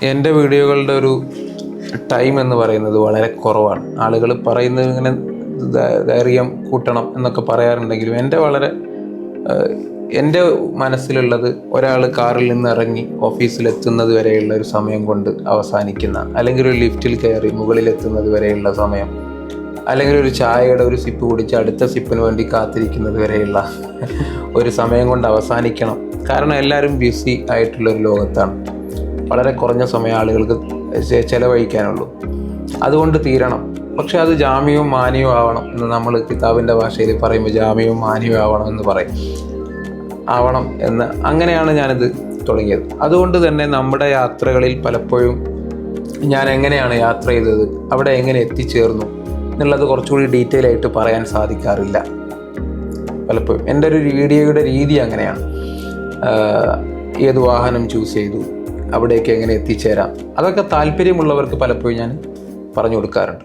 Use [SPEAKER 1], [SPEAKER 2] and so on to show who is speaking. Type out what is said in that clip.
[SPEAKER 1] എൻ്റെ വീഡിയോകളുടെ ഒരു ടൈം എന്ന് പറയുന്നത് വളരെ കുറവാണ്. ആളുകൾ പറയുന്നത് ഇങ്ങനെ ധൈര്യം കൂട്ടണം എന്നൊക്കെ പറയാറുണ്ടെങ്കിലും എൻ്റെ മനസ്സിലുള്ളത് ഒരാൾ കാറിൽ നിന്ന് ഇറങ്ങി ഓഫീസിലെത്തുന്നത് വരെയുള്ള ഒരു സമയം കൊണ്ട് അവസാനിക്കുന്ന, അല്ലെങ്കിൽ ഒരു ലിഫ്റ്റിൽ കയറി മുകളിലെത്തുന്നത് വരെയുള്ള സമയം, അല്ലെങ്കിൽ ഒരു ചായയുടെ ഒരു സിപ്പ് കുടിച്ച് അടുത്ത സിപ്പിന് വേണ്ടി കാത്തിരിക്കുന്നത് വരെയുള്ള ഒരു സമയം കൊണ്ട് അവസാനിക്കണം. കാരണം എല്ലാവരും ബിസി ആയിട്ടുള്ളൊരു ലോകത്താണ്. വളരെ കുറഞ്ഞ സമയം ആളുകൾക്ക് ചിലവഴിക്കാനുള്ളൂ. അതുകൊണ്ട് തീരണം. പക്ഷെ അത് ജാമ്യവും മാന്യവും ആവണം എന്ന് നമ്മൾ കിതാബിൻ്റെ ഭാഷയിൽ പറയുമ്പോൾ ജാമ്യവും മാന്യവും ആവണം എന്ന് പറയും. ആവണം എന്ന് അങ്ങനെയാണ് ഞാനിത് തുടങ്ങിയത്. അതുകൊണ്ട് തന്നെ നമ്മുടെ യാത്രകളിൽ പലപ്പോഴും ഞാൻ എങ്ങനെയാണ് യാത്ര ചെയ്തത്, അവിടെ എങ്ങനെ എത്തിച്ചേർന്നു എന്നുള്ളത് കുറച്ചുകൂടി ഡീറ്റെയിൽ ആയിട്ട് പറയാൻ സാധിക്കാറില്ല. പലപ്പോഴും എൻ്റെ ഒരു വീഡിയോയുടെ രീതി അങ്ങനെയാണ്. ഏത് വാഹനം ചൂസ് ചെയ്തു, അവിടേക്ക് എങ്ങനെ എത്തിച്ചേരാം, അതൊക്കെ താല്പര്യമുള്ളവർക്ക് പലപ്പോഴും ഞാൻ പറഞ്ഞു കൊടുക്കാറുണ്ട്.